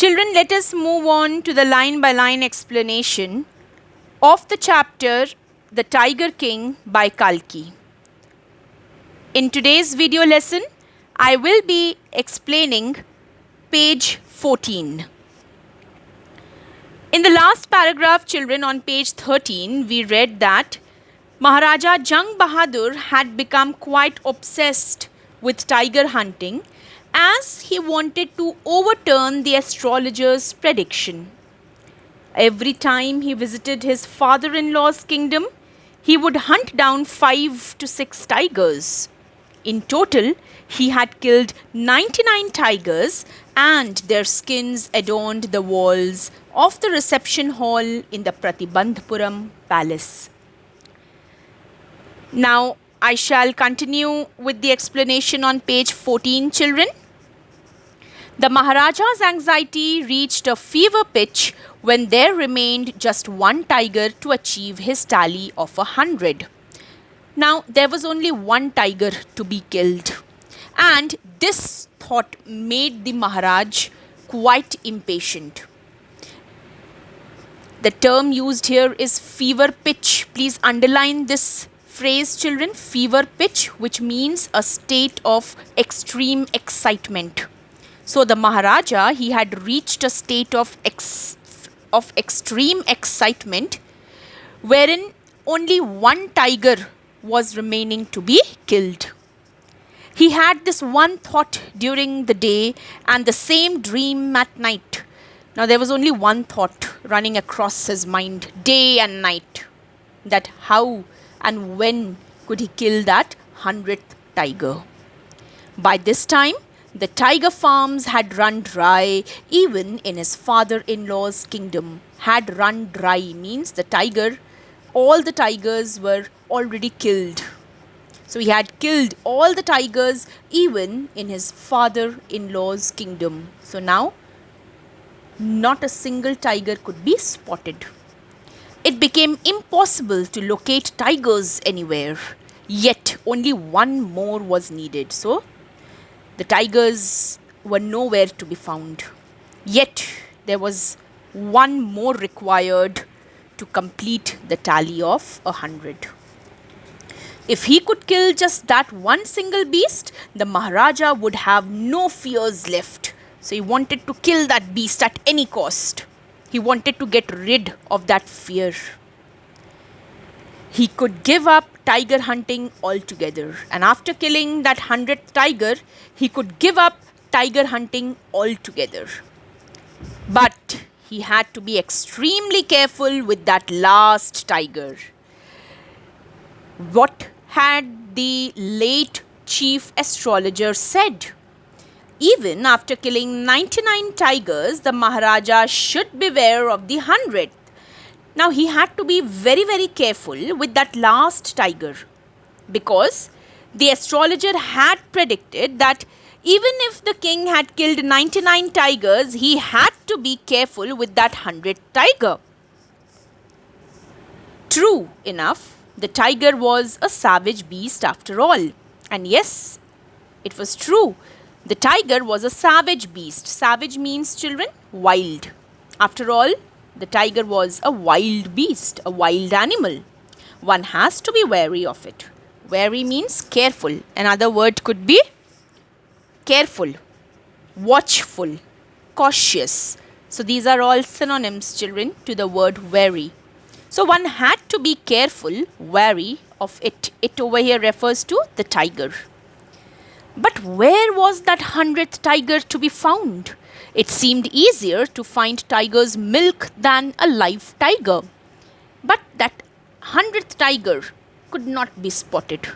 Children, let us move on to the line-by-line explanation of the chapter The Tiger King by Kalki. In today's video lesson, I will be explaining page 14. In the last paragraph, children, on page 13, we read that Maharaja Jang Bahadur had become quite obsessed with tiger hunting as he wanted to overturn the astrologer's prediction. Every time he visited his father-in-law's kingdom, he would hunt down 5 to 6 tigers. In total, he had killed 99 tigers and their skins adorned the walls of the reception hall in the Pratibandhpuram palace. Now, I shall continue with the explanation on page 14, children. The Maharaja's anxiety reached a fever pitch when there remained just one tiger to achieve his tally of 100. Now, there was only one tiger to be killed, and this thought made the Maharaj quite impatient. The term used here is fever pitch. Please underline this phrase, children, fever pitch, which means a state of extreme excitement. So the Maharaja, he had reached a state of extreme excitement wherein only one tiger was remaining to be killed. He had this one thought during the day and the same dream at night. Now there was only one thought running across his mind day and night, that how and when could he kill that 100th tiger. By this time, the tiger farms had run dry. Even in his father-in-law's kingdom had run dry, means all the tigers were already killed. So he had killed all the tigers even in his father-in-law's kingdom. So now not a single tiger could be spotted. It became impossible to locate tigers anywhere. Yet only one more was needed. So the tigers were nowhere to be found. Yet there was one more required to complete the tally of 100. If he could kill just that one single beast, the Maharaja would have no fears left. So he wanted to kill that beast at any cost. He wanted to get rid of that fear. He could give up tiger hunting altogether. And after killing that 100th tiger, he could give up tiger hunting altogether. But he had to be extremely careful with that last tiger. What had the late chief astrologer said? Even after killing 99 tigers, the Maharaja should beware of the 100th. Now he had to be very, very careful with that last tiger, because the astrologer had predicted that even if the king had killed 99 tigers, he had to be careful with that 100th tiger. True enough, the tiger was a savage beast after all. And yes, it was true. The tiger was a savage beast. Savage means, children, wild. After all, the tiger was a wild beast, a wild animal. One has to be wary of it. Wary means careful. Another word could be careful, watchful, cautious. So these are all synonyms, children, to the word wary. So one had to be careful, wary of it. It over here refers to the tiger. But where was that 100th tiger to be found? It seemed easier to find tiger's milk than a live tiger. But that 100th tiger could not be spotted.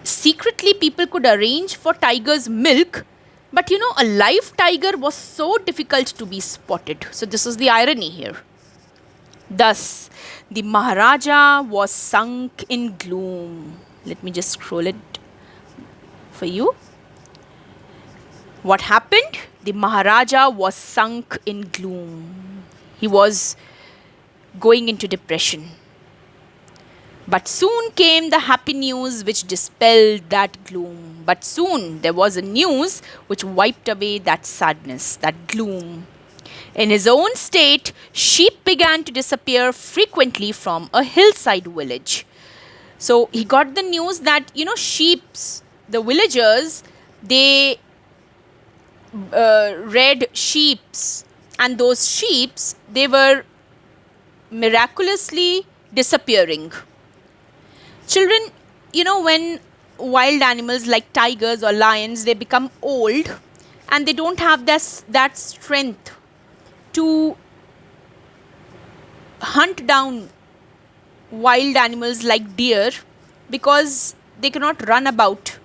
Secretly, people could arrange for tiger's milk, but a live tiger was so difficult to be spotted. So this is the irony here. Thus, the Maharaja was sunk in gloom. Let me just scroll it for you. What happened? The Maharaja was sunk in gloom. He was going into depression. But soon came the happy news which dispelled that gloom. But soon there was a news which wiped away that sadness, that gloom. In his own state, sheep began to disappear frequently from a hillside village. So he got the news that, sheeps, the villagers, they reared sheeps, and those sheeps, they were miraculously disappearing. Children, when wild animals like tigers or lions, they become old and they don't have that strength to hunt down wild animals like deer, because they cannot run about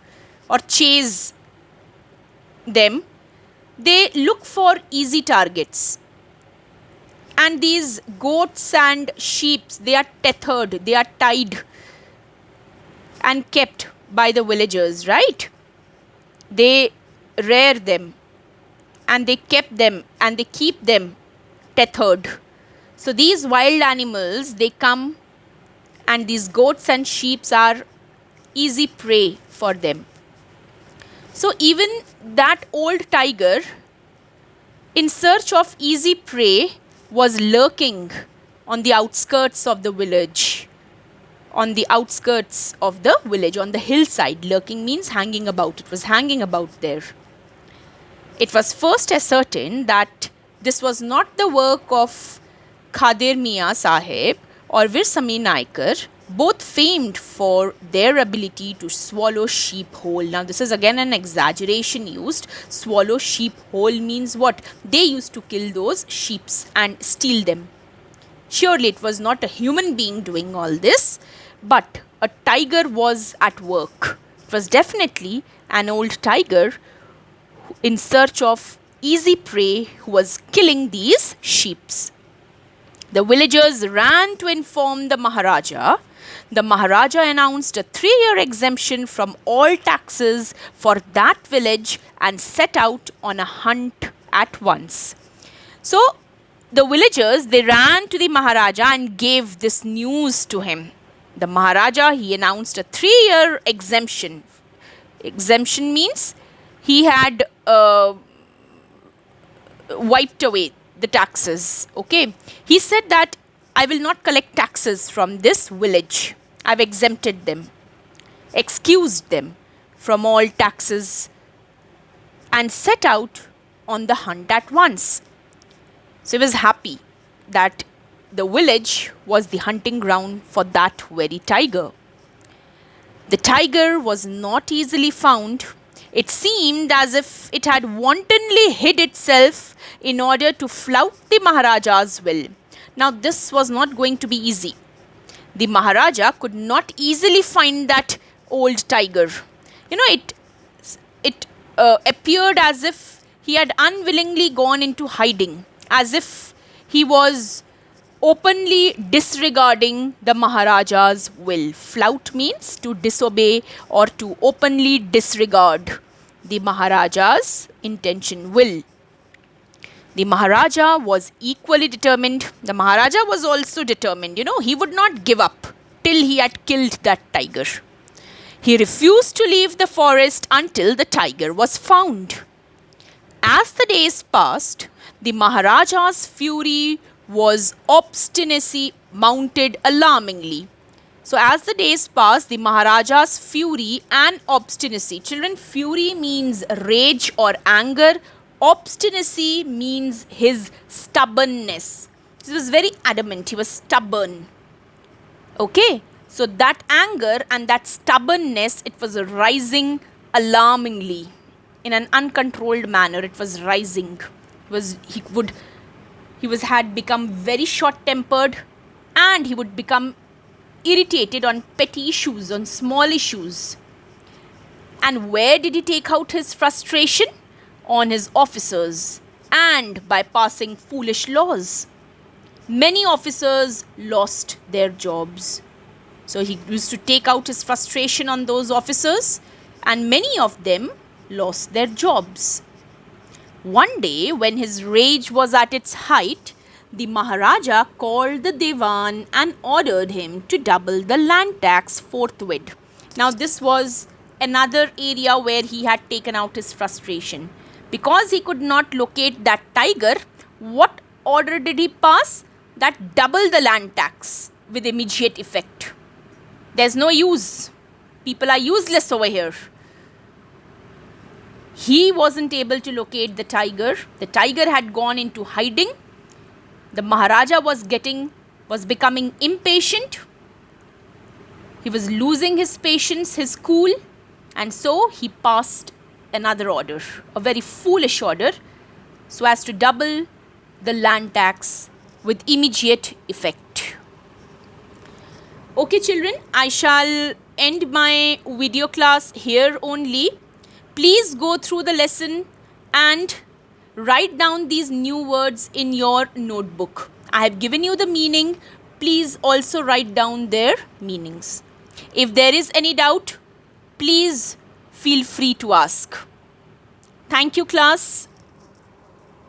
or chase them. They look for easy targets. And these goats and sheep, they are tethered, they are tied and kept by the villagers, right? They rear them and they kept them and they keep them tethered. So these wild animals, they come, and these goats and sheep are easy prey for them. So even that old tiger, in search of easy prey, was lurking on the outskirts of the village. On the outskirts of the village, on the hillside. Lurking means hanging about. It was hanging about there. It was first ascertained that this was not the work of Khadir Mia Sahib or Vir Sami Naikar, both famed for their ability to swallow sheep whole. Now this is again an exaggeration used. Swallow sheep whole means what? They used to kill those sheep and steal them. Surely it was not a human being doing all this, but a tiger was at work. It was definitely an old tiger in search of easy prey who was killing these sheep. The villagers ran to inform the Maharaja. The Maharaja announced a 3-year exemption from all taxes for that village and set out on a hunt at once. So the villagers, they ran to the Maharaja and gave this news to him. The Maharaja, he announced a 3-year exemption. Exemption means he had wiped away the taxes. Okay. He said that I will not collect taxes from this village. I've exempted them, excused them from all taxes, and set out on the hunt at once. So he was happy that the village was the hunting ground for that very tiger. The tiger was not easily found. It seemed as if it had wantonly hid itself in order to flout the Maharaja's will. Now this was not going to be easy. The Maharaja could not easily find that old tiger. It appeared as if he had unwillingly gone into hiding, as if he was openly disregarding the Maharaja's will. Flout means to disobey or to openly disregard the Maharaja's intention, will. The Maharaja was equally determined. The Maharaja was also determined. He would not give up till he had killed that tiger. He refused to leave the forest until the tiger was found. As the days passed, the Maharaja's fury was obstinacy mounted alarmingly. So as the days passed, the Maharaja's fury and obstinacy. Children, fury means rage or anger. Obstinacy means his stubbornness. He was very adamant. He was stubborn. Okay. So that anger and that stubbornness, it was rising alarmingly. In an uncontrolled manner, it was rising. He had become very short-tempered, and he would become irritated on petty issues, on small issues. And where did he take out his frustration? On his officers and by passing foolish laws. Many officers lost their jobs. So he used to take out his frustration on those officers, and many of them lost their jobs. One day, when his rage was at its height, The Maharaja called the Diwan and ordered him to double the land tax forthwith. Now, this was another area where he had taken out his frustration. Because he could not locate that tiger, what order did he pass? That double the land tax with immediate effect. There's no use. People are useless over here. He wasn't able to locate the tiger. The tiger had gone into hiding. The Maharaja was becoming impatient. He was losing his patience, his cool, and so he passed another order, a very foolish order, so as to double the land tax with immediate effect. Okay, children, I shall end my video class here only. Please go through the lesson and write down these new words in your notebook. I have given you the meaning. Please also write down their meanings. If there is any doubt, please feel free to ask. Thank you, class.